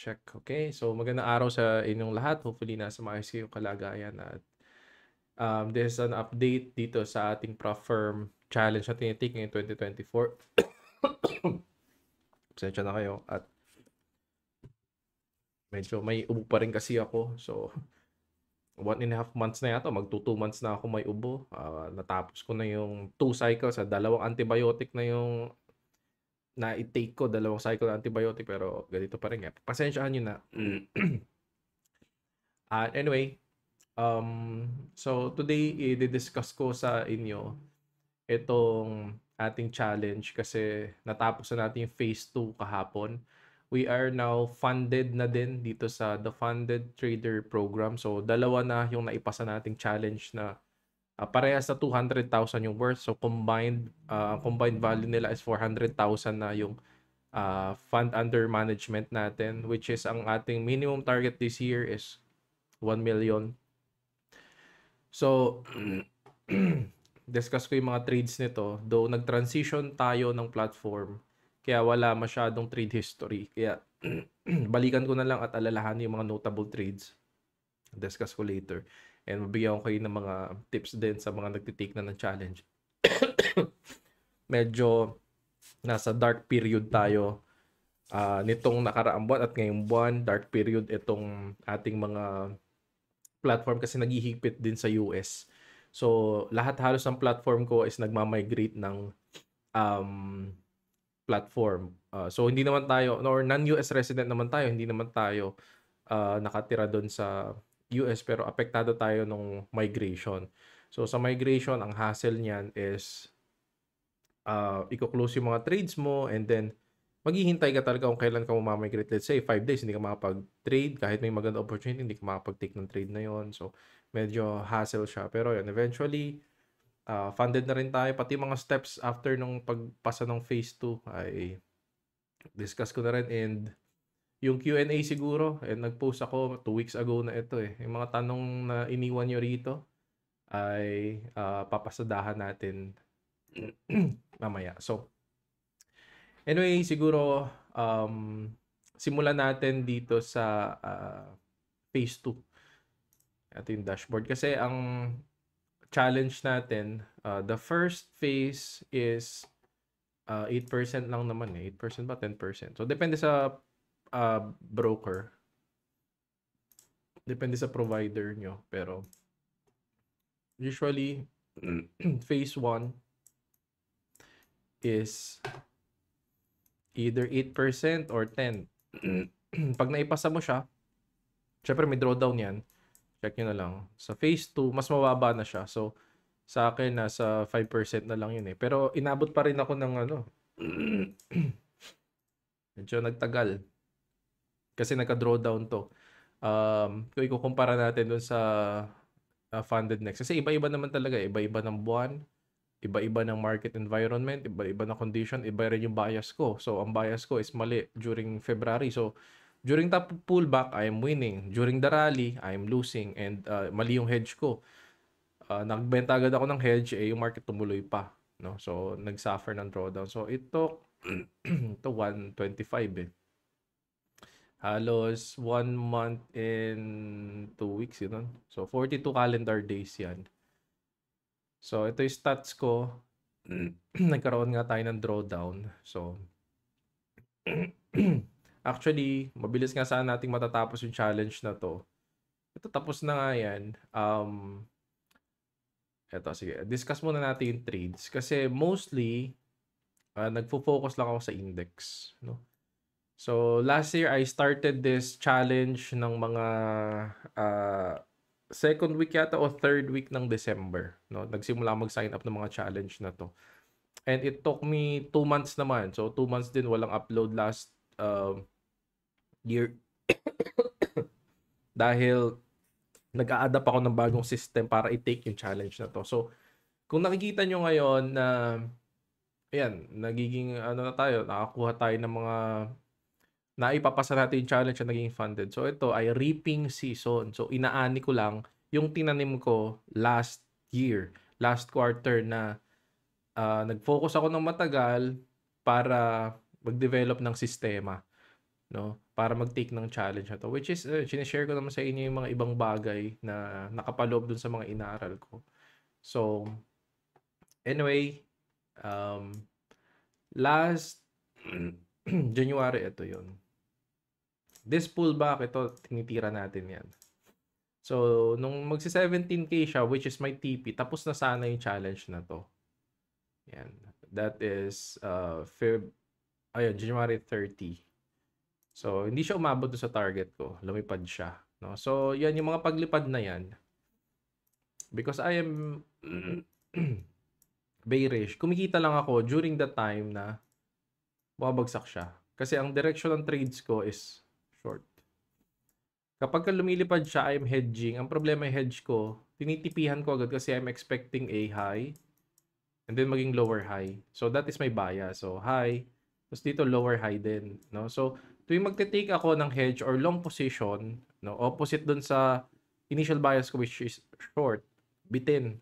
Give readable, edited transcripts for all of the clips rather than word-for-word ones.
Check. Okay. So, magandang araw sa inyong lahat. Hopefully, nasa maayos kayong kalagayan. At this is an update dito sa ating Prof Firm Challenge na tinitake ngayong 2024. Pasensya na kayo. At medyo may ubo pa rin kasi ako. So, 1.5 months na yata. Magto 2 months na ako may ubo. Natapos ko na yung 2 cycles. Dalawang antibiotic na yung na-take ko. Dalawang cycle na antibiotic. Pero ganito pa rin. Pasensyahan nyo na. Anyway, so today i-discuss ko sa inyo itong ating challenge kasi natapos na natin yung phase 2 kahapon. We are now funded na din dito sa The Funded Trader Program. So dalawa na yung naipasa nating challenge na parehas na 200,000 yung worth. So combined value nila is 400,000 na yung fund under management natin, which is ang ating minimum target this year is 1 million. So, discuss ko yung mga trades nito. Though nag-transition tayo ng platform, kaya wala masyadong trade history. Kaya balikan ko na lang at alalahanin yung mga notable trades. Discuss ko later. And mabigyan ko kayo ng mga tips din sa mga nagtitake na ng challenge. Medyo nasa dark period tayo nitong nakaraang buwan at ngayong buwan. Dark period itong ating mga platform kasi naghihigpit din sa US. So, lahat halos ng platform ko is nagmamigrate ng platform. So, hindi naman tayo, or non-US resident naman tayo, hindi naman tayo nakatira doon sa US pero apektado tayo ng migration. So, sa migration, ang hassle niyan is i-close yung mga trades mo and then maghihintay ka talaga kung kailan ka mamamigrate. Let's say 5 days hindi ka makapag-trade, kahit may maganda opportunity hindi ka makapag-take ng trade na yon. So medyo hassle siya, pero yun, eventually funded na rin tayo. Pati mga steps after nung pagpasa ng phase 2 ay discuss ko na rin. And yung Q&A siguro, nag-post ako 2 weeks ago na ito yung mga tanong na iniwan nyo rito ay papasadahan natin mamaya. So anyway, siguro simulan natin dito sa phase 2. Ito yung dashboard. Kasi ang challenge natin, the first phase is 8% lang naman 8% ba? 10%. So, depende sa broker. Depende sa provider nyo. Pero, usually, phase 1 is either 8% or 10%. Pag naipasa mo siya, syempre may drawdown yan. Check nyo na lang. Sa phase 2, mas mababa na siya. So, sa akin, nasa 5% na lang yun Pero, inabot pa rin ako ng medyo nagtagal. Kasi nagka-drawdown to. Kung ikukumpara natin dun sa funded next. Kasi iba-iba naman talaga. Iba-iba ng buwan. Iba-iba ng market environment. Iba-iba ng condition. Iba rin yung bias ko. So, ang bias ko is mali during February. So, during top pullback, I am winning. During the rally, I am losing. And mali yung hedge ko. Nagbenta agad ako ng hedge, yung market tumuloy pa. No? So, nag-suffer ng drawdown. So, ito, ito 125 Halos 1 month and 2 weeks, yun. So, 42 calendar days yan. So, ito yung stats ko. Nagkaroon nga tayo ng drawdown. So, actually, mabilis nga saan nating matatapos yung challenge na to. Ito, tapos na nga yan. Eto, sige. Discuss muna natin yung trades. Kasi mostly, nagfo-focus lang ako sa index. No? So, last year, I started this challenge ng mga second week yata o third week ng December. No? Nagsimula mag-sign up ng mga challenge na to. And it took me 2 months naman. So, 2 months din walang upload last year. Dahil nag-a-adapt ako ng bagong system para i-take yung challenge na to. So, kung nakikita nyo ngayon na ayan, nagiging na tayo, nakakuha tayo ng mga naipapasa natin yung challenge na naging funded. So, ito ay reaping season. So, inaani ko lang yung tinanim ko last year, last quarter na nag-focus ako ng matagal para mag-develop ng sistema. No? para mag-take ng challenge na 'to. Which is, shine-share ko naman sa inyo yung mga ibang bagay na nakapaloob dun sa mga inaral ko. So, anyway, um, last January, ito yun. This pullback, ito, tinitira natin yan. So, nung magsi-17K siya, which is my TP, tapos na sana yung challenge na to. Yan. That is, January 30. So, hindi siya umabot sa target ko. Lumipad siya. No? So, yan yung mga paglipad na yan. Because I am bearish, kumikita lang ako during the time na bumabagsak siya. Kasi ang direction ng trades ko is short. Kapag lumilipad siya, I'm hedging. Ang problema yung hedge ko, tinitipihan ko agad kasi I'm expecting a high and then maging lower high. So, that is my bias. So, high, tapos dito lower high din. No? So, tuwing magte-take ako ng hedge or long position, no, opposite dun sa initial bias ko which is short, bitin.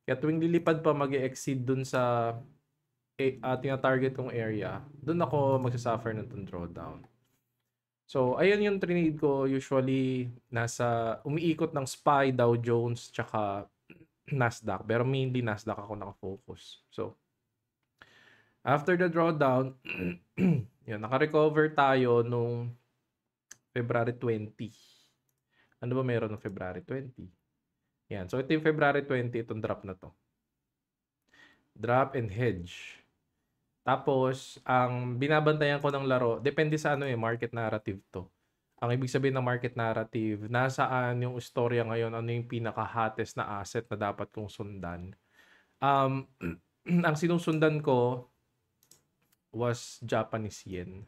Kaya tuwing lilipad pa mag-exceed dun sa tina-target kong area, dun ako magsasuffer ng drawdown. So, ayun yung trade ko. Usually, umiikot ng SPY, Dow Jones, tsaka Nasdaq. Pero mainly Nasdaq ako nakafocus. So, after the drawdown, yun, naka-recover tayo nung February 20. Ano ba meron ng February 20? Yan. So, ito yung February 20, itong drop na to. Drop and hedge. Tapos, ang binabantayan ko ng laro, depende sa market narrative to. Ang ibig sabihin ng market narrative, nasaan yung istorya ngayon, ano yung pinaka-hottest na asset na dapat kong sundan. Ang sinusundan ko was Japanese yen.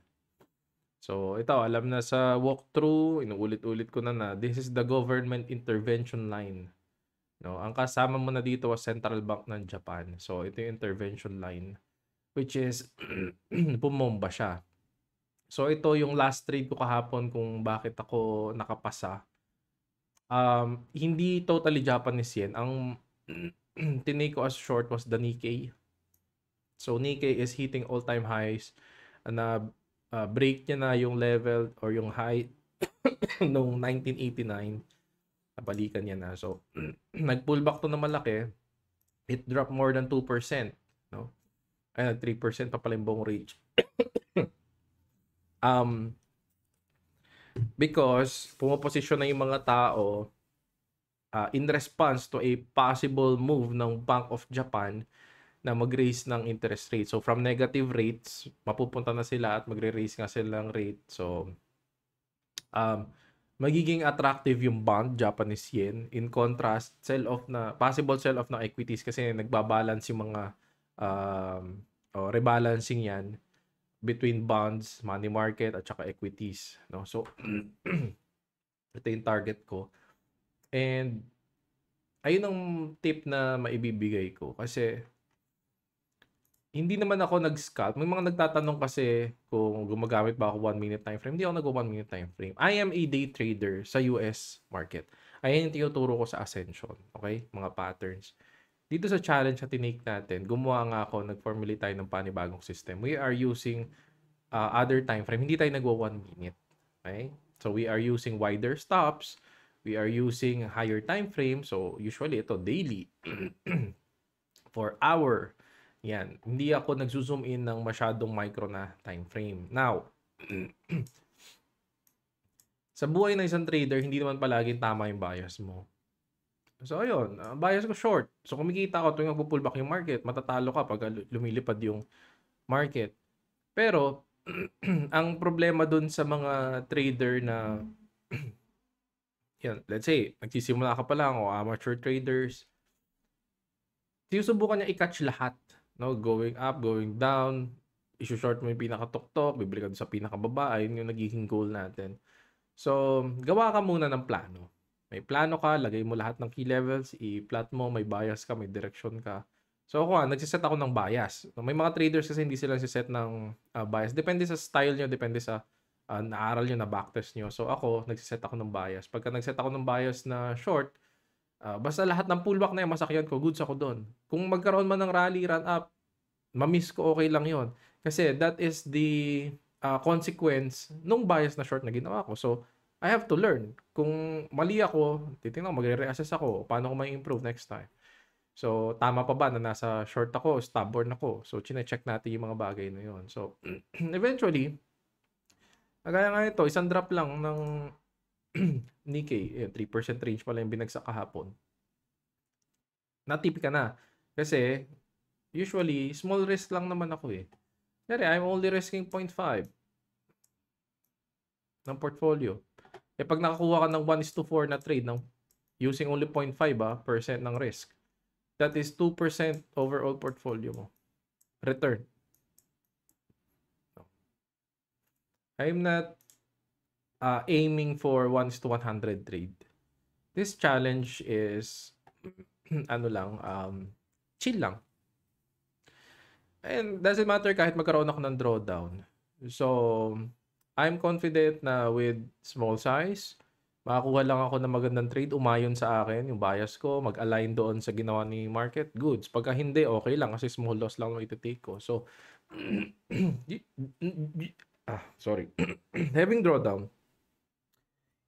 So, ito, alam na sa walkthrough, inuulit-ulit ko na this is the government intervention line. No, ang kasama mo na dito was Central Bank ng Japan. So, ito yung intervention line. Which is, pumomba siya. So, ito yung last trade ko kahapon kung bakit ako nakapasa. Hindi totally Japanese yen. Ang tinake ko as short was the Nikkei. So, Nikkei is hitting all-time highs. Na break niya na yung level or yung high noong 1989. Nabalikan niya na. So, nag-pullback to na malaki. It dropped more than 2%. No? 3% pa pala yung buong range. Because pumoposisyon na yung mga tao in response to a possible move ng Bank of Japan na mag-raise ng interest rate. So, from negative rates, mapupunta na sila at magre-raise nga sila ng rate. So, magiging attractive yung bond, Japanese yen. In contrast, possible sell-off ng equities kasi nagbabalance yung mga rebalancing yan between bonds, money market, at saka equities. No? So, ito yung target ko. And, ayun ang tip na maibibigay ko. Kasi, hindi naman ako nag-scalp. May mga nagtatanong kasi kung gumagamit ba ako 1-minute time frame. Hindi ako nag-1 minute time frame. I am a day trader sa US market. Ayan yung tinuturo ko sa Ascension. Okay? Mga patterns. Dito sa challenge na tinake natin, gumawa nga ako, nag-formulate tayo ng panibagong system. We are using other time frame. Hindi tayo nagwa 1 minute. Okay? So, we are using wider stops. We are using higher time frame. So, usually ito, daily. For hour. Yan. Hindi ako nagzo-zoom in ng masyadong micro na time frame. Now, sa buhay ng isang trader, hindi naman palaging tama yung bias mo. So, ayun. Bias ko short. So, kumikita ako tuwing magpo-pullback yung market. Matatalo ka pag lumilipad yung market. Pero, ang problema dun sa mga trader na yan, let's say, nagsisimula ka pa lang o amateur traders, sinusubukan niya i-catch lahat. No? Going up, going down, isu-short mo yung pinakatuktok, bibili ka sa pinakababa, ayun yung nagiging goal natin. So, gawa ka muna ng plano. May plano ka, lagay mo lahat ng key levels, i-plot mo, may bias ka, may direction ka. So ako nagsiset ako ng bias. May mga traders kasi hindi sila nagsiset ng bias. Depende sa style nyo, depende sa naaral nyo na backtest nyo. So ako, nagsiset ako ng bias. Pagka nagset ako ng bias na short, basta lahat ng pullback na yung masakyan ko, goods ako doon. Kung magkaroon man ng rally, run up, mamiss ko, okay lang yon. Kasi that is the consequence nung bias na short na ginawa ko. So, I have to learn. Kung mali ako, titingnan ko, magre-reassess ako. Paano ko may improve next time? So, tama pa ba na nasa short ako, stubborn ako? So, chine-check natin yung mga bagay na yun. So, eventually, kagaya nga ito, isang drop lang ng Nikkei, 3% range pala yung binagsak kahapon. Natip ka na. Kasi, usually, small risk lang naman ako eh. Kaya I'm only risking 0.5 ng portfolio. Pag nakakuha ka ng 1:4 na trade using only 0.5% ng risk, that is 2% overall portfolio mo. Return. I'm not aiming for 1:100 trade. This challenge is chill lang. And doesn't matter kahit magkaroon ako ng drawdown. So, I'm confident na with small size, makakuha lang ako ng magandang trade, umayon sa akin, yung bias ko, mag-align doon sa ginawa ni market, goods. Pagka hindi, okay lang kasi small loss lang yung iti-take ko. So, sorry. Having drawdown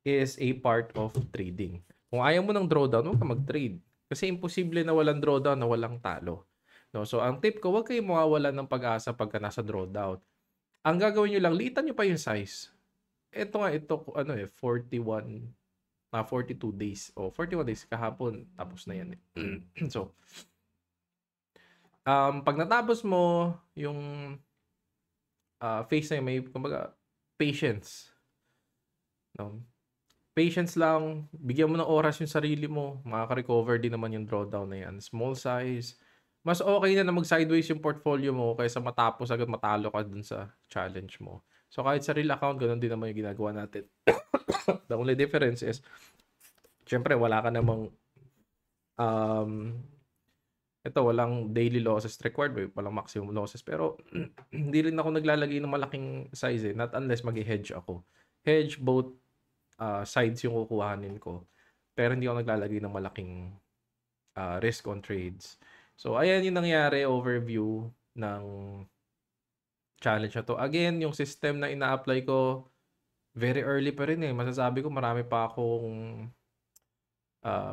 is a part of trading. Kung ayaw mo ng drawdown, huwag ka mag-trade. Kasi imposible na walang drawdown, na walang talo. No? So, ang tip ko, huwag kayong mawawalan ng pag-asa pagka nasa drawdown. Ang gagawin nyo lang, liitan nyo pa yung size. Ito 41, 42 days. O, 41 days kahapon, tapos na yan. So, pag natapos mo yung phase na yun, may, kumbaga, patience. No? Patience lang, bigyan mo ng oras yung sarili mo, makaka-recover din naman yung drawdown na yan. Small size, mas okay na mag-sideways yung portfolio mo kaysa matapos agad matalo ka dun sa challenge mo. So kahit sa real account, ganun din naman yung ginagawa natin. The only difference is, syempre wala ka namang walang daily losses required, walang maximum losses, pero hindi rin ako naglalagay ng malaking size not unless mag-hedge ako. Hedge both sides yung kukuhanin ko, pero hindi ako naglalagay ng malaking risk on trades. So, ayan yung nangyari, overview ng challenge na to. Again, yung system na ina-apply ko, very early pa rin eh. Masasabi ko, marami pa akong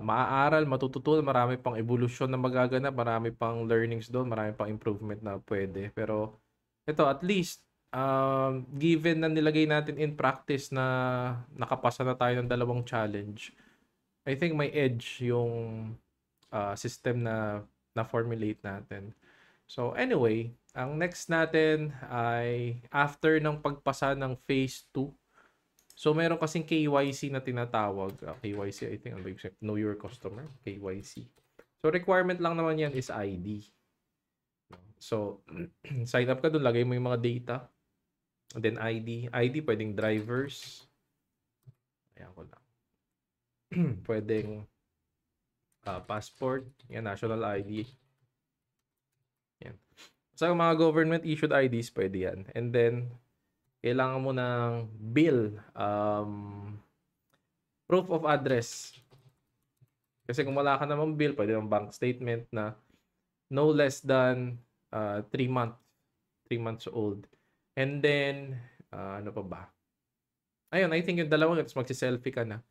maaaral, matututunan, marami pang evolution na magaganap, marami pang learnings doon, marami pang improvement na pwede. Pero, ito, at least, given na nilagay natin in practice na nakapasa na tayo ng 2 challenge, I think may edge yung system na formulate natin. So anyway, ang next natin ay after ng pagpasa ng phase 2. So meron kasing KYC na tinatawag. KYC, I think, know your customer, KYC. So requirement lang naman yan is ID. So sign up ka doon, lagay mo yung mga data. And then ID pwedeng drivers. Ayan ko lang. Pwedeng passport, yan, national ID. Yan. So, mga government issued IDs, pwede yan. And then, kailangan mo ng bill, proof of address. Kasi kung wala ka namang bill, pwede ng bank statement na no less than 3 months old. And then, ano pa ba? Ayun, I think yung dalawang, magsi-selfie ka na.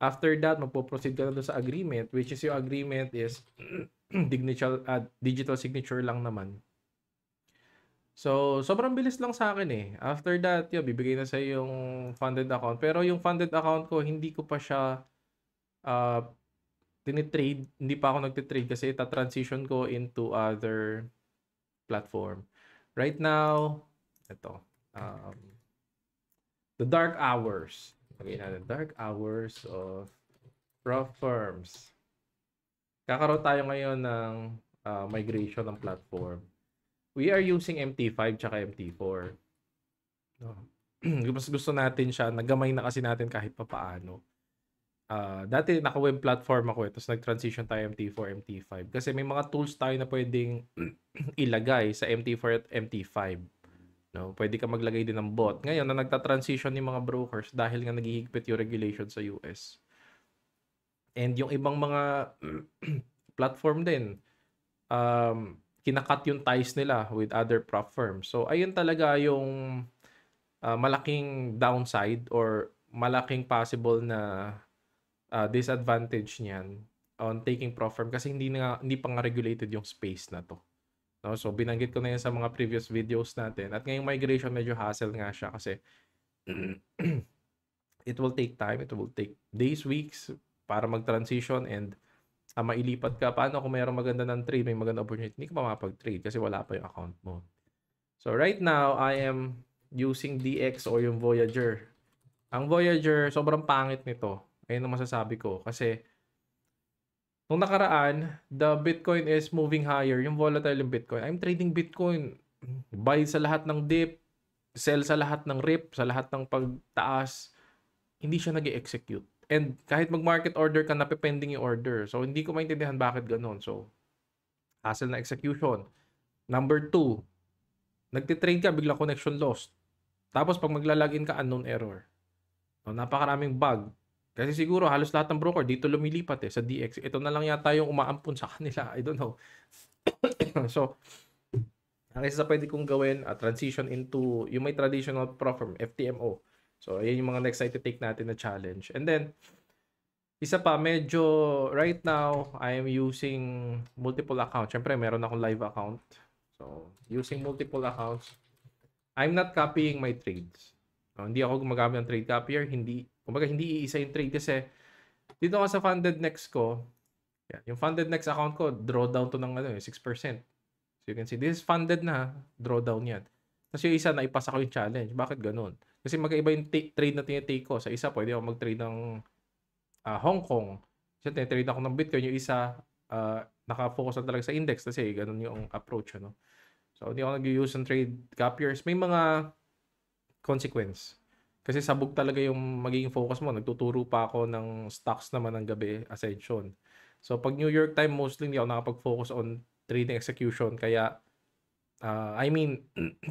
After that, magpo-proceed ka na doon sa agreement, which is yung agreement is digital signature lang naman. So, sobrang bilis lang sa akin eh. After that, bibigay na sa yung funded account. Pero yung funded account ko, hindi ko pa siya tinitrade. Hindi pa ako nagtitrade kasi ita-transition ko into other platform. Right now, ito. The dark hours. Okay na, the dark hours of prop firms. Kakaroon tayo ngayon ng migration ng platform. We are using MT5 tsaka MT4. No. Mas gusto natin siya, nagamay na kasi natin kahit pa paano. Dati naka-web platform ako tapos nag-transition tayo MT4, MT5. Kasi may mga tools tayo na pwedeng ilagay sa MT4 at MT5. No, pwede ka maglagay din ng bot. Ngayon na nagta-transition yung mga brokers dahil nga naghihigpit yung regulation sa US. And yung ibang mga platform din, kinakat yung ties nila with other prop firms. So, ayun talaga yung malaking downside or malaking possible na disadvantage niyan on taking prop firm kasi hindi pa nga regulated yung space na to. No? So binanggit ko na yan sa mga previous videos natin. At ngayong migration medyo hassle nga siya kasi it will take time, it will take days, weeks para mag-transition and mailipat ka. Paano kung mayroong maganda ng trade, may maganda opportunity, hindi ka pa mapag-trade kasi wala pa yung account mo. So right now, I am using DX or yung Voyager. Ang Voyager, sobrang pangit nito. Ayun ang masasabi ko. Kasi nung nakaraan, the Bitcoin is moving higher. Yung volatile yung Bitcoin. I'm trading Bitcoin. Buy sa lahat ng dip. Sell sa lahat ng rip. Sa lahat ng pagtaas. Hindi siya nag-execute. And kahit mag-market order ka, napipending yung order. So, hindi ko maintindihan bakit ganun. So, hassle na execution. Number 2, nagtitrade ka, biglang connection lost. Tapos, pag maglalagin ka, unknown error. So, napakaraming bug. Kasi siguro, halos lahat ng broker dito lumilipat sa DX. Ito na lang yata yung umaampun sa kanila. I don't know. So, ang isa sa pwede kong gawin, transition into yung may traditional prop firm, FTMO. So, ayan yung mga next site to take natin na challenge. And then, isa pa, medyo right now, I am using multiple accounts. Siyempre, meron akong live account. So, using multiple accounts. I'm not copying my trades. Hindi ako gumagamit ng trade copier. Kumbaga, hindi iisa yung trade kasi dito ako sa funded next ko, yan, yung funded next account ko, drawdown to ng 6%. So, you can see, this is funded na, drawdown yan. Tapos yung isa, naipasa ko yung challenge. Bakit ganun? Kasi magkaiba yung trade na tinitake ko. Sa isa, pwede ako mag-trade ng Hong Kong. Kasi trade ako ng Bitcoin. Yung isa, naka-focus na talaga sa index kasi ganun yung approach. Ano? So, hindi ako nag-use ng trade copiers. May mga consequence. Kasi sabog talaga yung magiging focus mo. Nagtuturo pa ako ng stocks naman ng gabi, Ascension. So, pag New York time, mostly hindi ako nakapag-focus on trading execution. Kaya,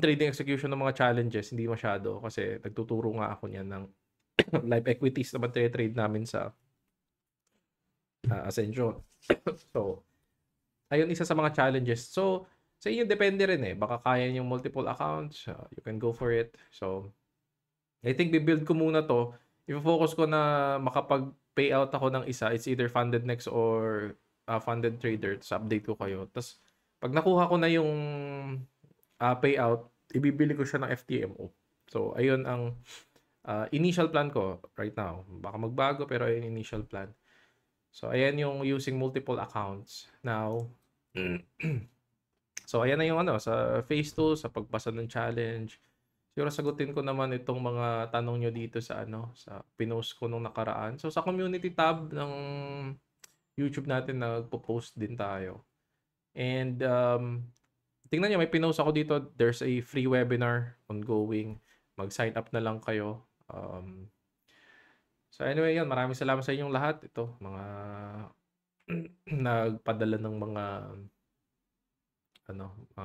trading execution ng mga challenges, hindi masyado. Kasi nagtuturo nga ako niyan ng live equities naman trade namin sa Ascension. So, ayun isa sa mga challenges. So, sa inyo depende rin baka kaya yung multiple accounts. You can go for it. So, I think bibuild ko muna to. I-focus ko na makapag-payout ako ng isa. It's either funded next or funded trader. Tapos update ko kayo. Tapos, pag nakuha ko na yung payout, ibibili ko siya ng FTMO. So, ayun ang initial plan ko right now. Baka magbago pero ayun yung initial plan. So, ayan yung using multiple accounts. Now, so ayan na yung sa phase 2, sa pagbasa ng challenge. Siguro sagutin ko naman itong mga tanong nyo dito sa sa pinost ko nung nakaraan. So, sa community tab ng YouTube natin, nagpo-post din tayo. And, tingnan nyo, may pinost ako dito. There's a free webinar ongoing. Mag-sign up na lang kayo. So anyway, yun. Maraming salamat sa inyong lahat. Ito, mga nagpadala ng mga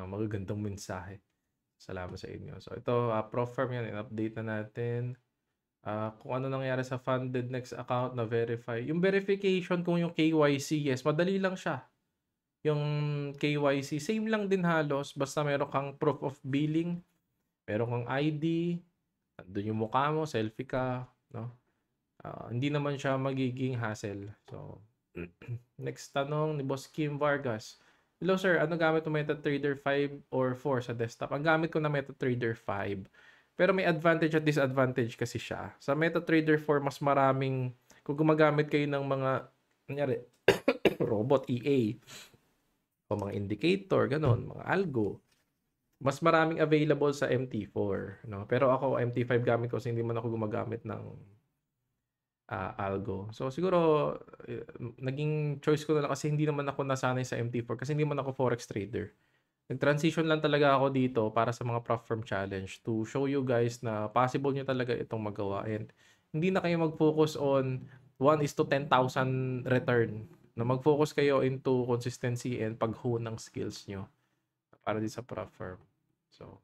magagandang mensahe. Salamat sa inyo. So ito, Prof Firm yan. In-update na natin. Kung ano nangyari sa funded next account na verify. Yung verification kung yung KYC, yes, madali lang siya. Yung KYC, same lang din halos. Basta meron kang proof of billing. Meron kang ID. Doon yung mukha mo, selfie ka. No? Hindi naman siya magiging hassle. So, next tanong ni Boss Kim Vargas. Hello sir, ano gamit mo MetaTrader 5 or 4 sa desktop? Ang gamit ko na MetaTrader 5. Pero may advantage at disadvantage kasi siya. Sa MetaTrader 4, mas maraming, kung gumagamit kayo ng mga, kunyari, robot EA, o mga indicator, ganon, mga algo, mas maraming available sa MT4. No? Pero ako, MT5 gamit ko kasi hindi man ako gumagamit ng algo. So, siguro, naging choice ko na lang kasi hindi naman ako nasanay sa MT4 kasi hindi man ako forex trader. Nag-transition lang talaga ako dito para sa mga prop firm challenge to show you guys na possible nyo talaga itong magawa. And hindi na kayo mag-focus on 1:10,000 return. Na mag-focus kayo into consistency and pag-hone ng skills nyo para din sa prop firm. So,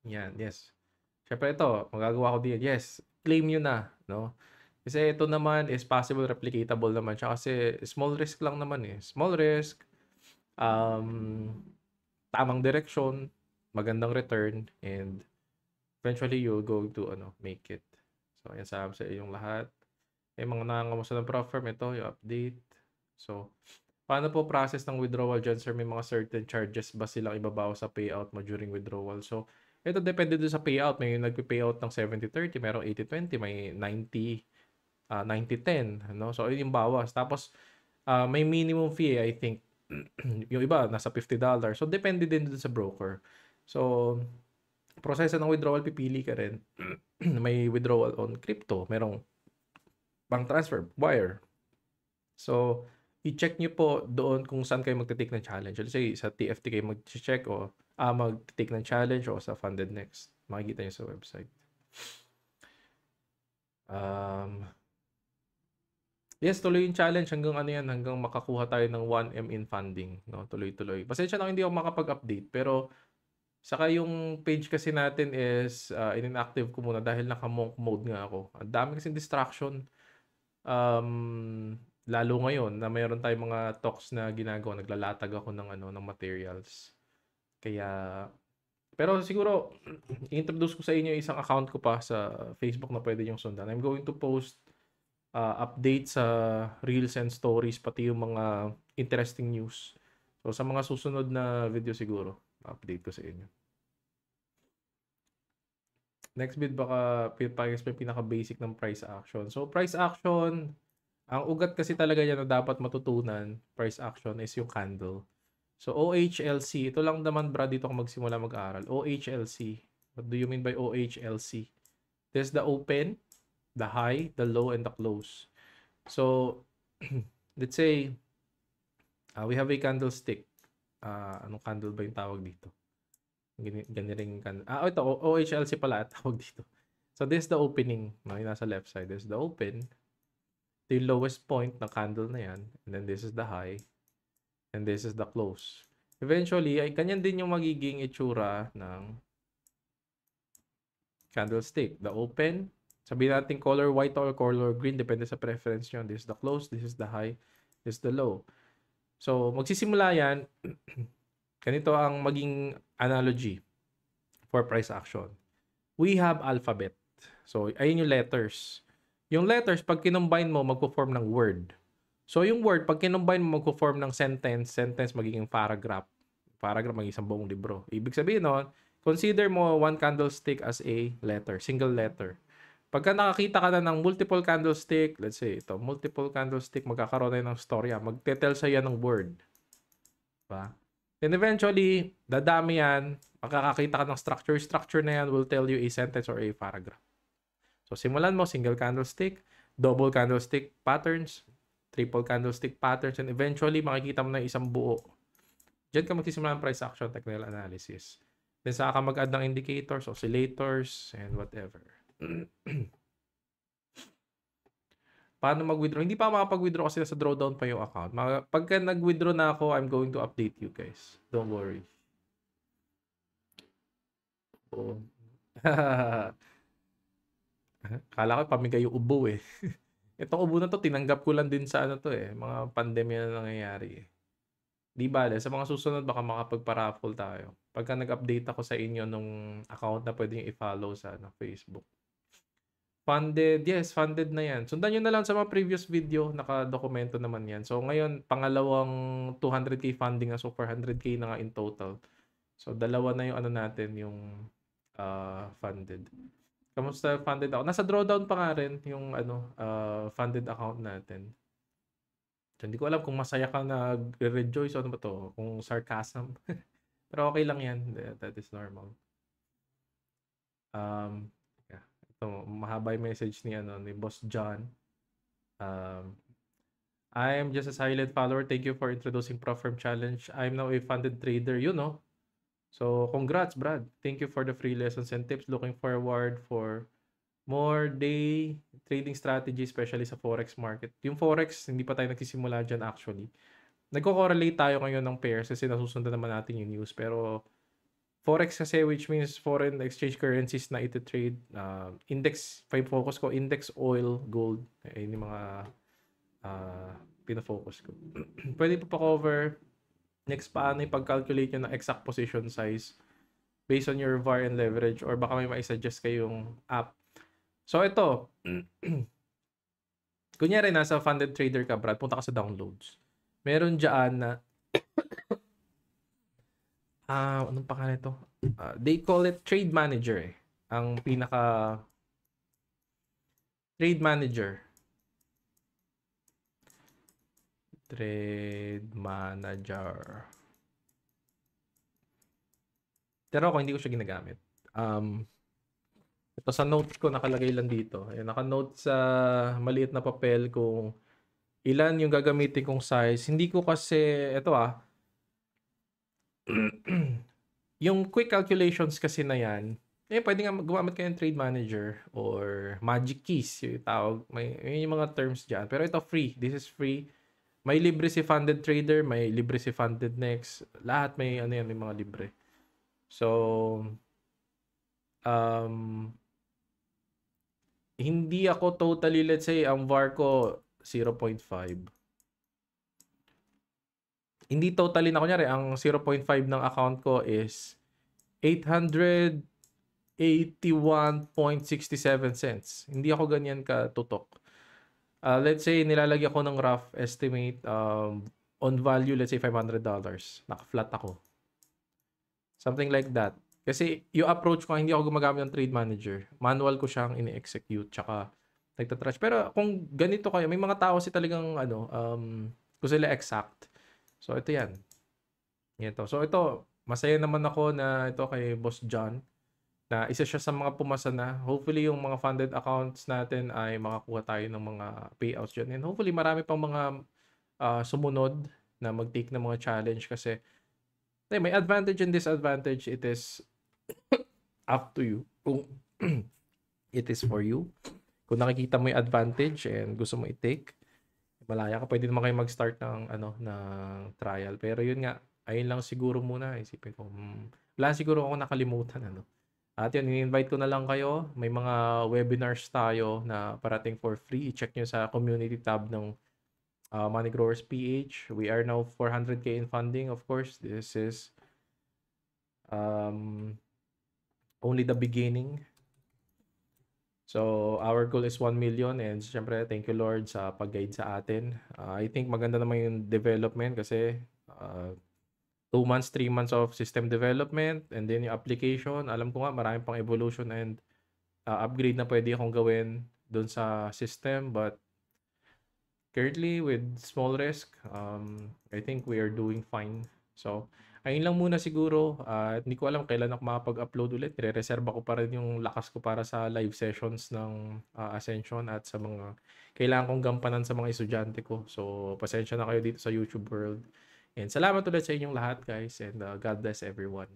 yan, yes. Siyempre ito, magagawa ko din. Yes, claim nyo na, no? Kasi ito naman is possible replicatable naman siya kasi small risk lang naman Small risk, tamang direksyon, magandang return, and eventually you're going to make it. So ayan, sabi sa inyong lahat. May mga nangangamusta ng prop firm, ito yung update. So paano po process ng withdrawal dyan, sir? May mga certain charges ba silang ibabawas sa payout mo during withdrawal? So ito depende dun sa payout. May nagpe-payout ng 70-30, merong 80-20, may 90-10, no? So yun yung bawas. Tapos may minimum fee, I think. Yung iba nasa $50. So depende din dun sa broker. So proseso ng withdrawal, pipili ka rin. May withdrawal on crypto, merong bank transfer, wire. So i-check nyo po doon kung saan kayo magte-take ng challenge. Let's say sa TFT kayo mag-check o mag-take ng challenge o sa Funded Next. Makikita nyo sa website. Yes, tuloy yung challenge hanggang hanggang makakuha tayo ng 1M in funding, no? Tuloy-tuloy. Pasensya na hindi ako makapag-update, pero saka yung page kasi natin is inactive ko muna dahil naka-monk mode nga ako. Ang dami kasing distraction. Lalo ngayon na mayroon tayong mga talks na ginagawa, naglalatag ako ng materials. Kaya pero siguro i-introduce ko sa inyo isang account ko pa sa Facebook na pwede yung sundan. I'm going to post updates sa reels and stories, pati yung mga interesting news. So sa mga susunod na video siguro, update ko sa inyo. Next bid, baka pa-explain pinaka-basic ng price action. So price action, ang ugat kasi talaga yan na dapat matutunan, price action, is yung candle. So OHLC, ito lang naman Brad dito kung magsimula mag-aaral. OHLC, what do you mean by OHLC? There's the open, the high, the low, and the close. So let's say we have a candlestick. Anong candle ba yung tawag dito? Ganiring candle. Ito, OHLC pala tawag dito. So this is the opening. Yung nasa left side. This is the open. Ito yung lowest point ng candle na yan. And then this is the high. And this is the close. Eventually, ay ganyan din yung magiging itsura ng candlestick. The open, sabihin natin color white or color green, depende sa preference nyo. This is the close, this is the high, this is the low. So, magsisimula yan. Ganito ang maging analogy for price action. We have alphabet. So, ayun yung letters. Yung letters, pag kinombine mo, magpo-form ng word. So, yung word, pag kinombine mo, magpo-form ng sentence. Sentence, magiging paragraph. Paragraph, magiging isang buong libro. Ibig sabihin nun, consider mo one candlestick as a letter, single letter. Pagka nakakita ka na ng multiple candlestick, let's say ito, multiple candlestick, magkakaroon na ng storya. Magte-tell sa'yo ng word. Diba? Then eventually, dadami yan, makakakita ka ng structure. Structure na yan will tell you a sentence or a paragraph. So, simulan mo, single candlestick, double candlestick patterns, triple candlestick patterns, and eventually, makikita mo na isang buo. Diyan ka magsisimula ng price action technical analysis. Then, saka ka mag-add ng indicators, oscillators, and whatever. Paano mag-withdraw? Hindi pa makapag-withdraw kasi sa drawdown pa yung account. Pagka nag-withdraw na ako, I'm going to update you guys. Don't worry. Oh. Kala ko pamigay yung ubo eh. Itong ubo na to, tinanggap ko lang din sa mga pandemya na nangyayari eh. Di bale, sa mga susunod baka makapagpa-raffle tayo. Pagka nag-update ako sa inyo nung account na pwede nyo i-follow sa Facebook. Funded, yes, funded na yan. Sundan nyo na lang sa mga previous video, nakadokumento naman yan. So ngayon, pangalawang 200k funding na, so 400k na nga in total. So dalawa na yung natin, yung funded. Kamusta funded ako? Nasa drawdown pa nga rin yung funded account natin. So, hindi ko alam kung masaya ka nag-rejoice o ano ba to, kung sarcasm. Pero okay lang yan. That is normal. Ito, mahaba yung message ni Boss John. I am just a silent follower. Thank you for introducing Prop Firm Challenge. I'm now a funded trader, So, congrats, Brad. Thank you for the free lessons and tips. Looking forward for more day trading strategy, especially sa Forex market. Yung Forex, hindi pa tayo nagsisimula dyan actually. Nagko-correlate tayo ngayon ng pairs kasi nasusundan naman natin yung news. Pero Forex kasi, which means foreign exchange currencies na ito-trade. Index, focus ko, index, oil, gold. Ayun yung mga pinafocus ko. Pwede pa cover. Next, paano ipag-calculate nyo ng exact position size based on your VAR and leverage, or baka may mai-suggest kayong app. So ito, kunyari nasa funded trader ka, Brad, punta ka sa downloads. Meron diyan na anong pangalan ito? They call it Trade Manager eh. Ang pinaka Trade Manager. Trade Manager. Pero ako hindi ko siya ginagamit. Ito sa notes ko nakalagay lang dito. Ayan, naka-note sa maliit na papel kung ilan yung gagamitin kong size. Hindi ko kasi, ito yung quick calculations kasi na yan, pwede nga gumamit kayo ng Trade Manager or Magic Keys, yung tawag. May yung mga terms dyan. Pero ito free. This is free. May libre si Funded Trader, may libre si Funded Next. Lahat may may mga libre. So, hindi ako totally, let's say, ang VAR ko 0.5. Hindi totally na, kunyari, ang 0.5 ng account ko is 881.67 cents. Hindi ako ganyan katutok. Let's say, nilalagyan ko ng rough estimate on value, let's say $500. Naka-flat ako. Something like that. Kasi yung approach ko, hindi ako gumagamit ng Trade Manager. Manual ko siyang ini-execute, tsaka nagtatrash. Pero kung ganito kayo, may mga tao kasi talagang kung sila exact. So ito yan. Ito. So ito, masaya naman ako na ito kay Boss John, na isa siya sa mga pumasa na. Hopefully yung mga funded accounts natin ay makakuha tayo ng mga payouts dyan. And hopefully marami pang mga sumunod na mag-take ng mga challenge, kasi may advantage and disadvantage. It is up to you kung it is for you. Kung nakikita mo yung advantage and gusto mo i-take, malaya ka, pwede naman kayo mag-start ng ng trial. Pero yun nga, ayun lang siguro muna. Isipin ko, wala siguro ako nakalimutan. At yun, in-invite ko na lang kayo. May mga webinars tayo na parating for free. I-check nyo sa community tab ng Money Growers PH. We are now 400k in funding. Of course, this is only the beginning. So, our goal is 1 million, and syempre, thank you Lord sa pag-guide sa atin. I think maganda naman yung development kasi 2 months, 3 months of system development, and then yung application. Alam ko nga, marami pang evolution and upgrade na pwede akong gawin dun sa system, but currently with small risk, I think we are doing fine. So, ayun lang muna siguro. Hindi ko alam kailan ako makapag-upload ulit. Re-reserve ko pa rin yung lakas ko para sa live sessions ng Ascension at sa mga kailangan kong gampanan sa mga estudyante ko. So, pasensya na kayo dito sa YouTube world. And salamat ulit sa inyong lahat, guys. And God bless everyone.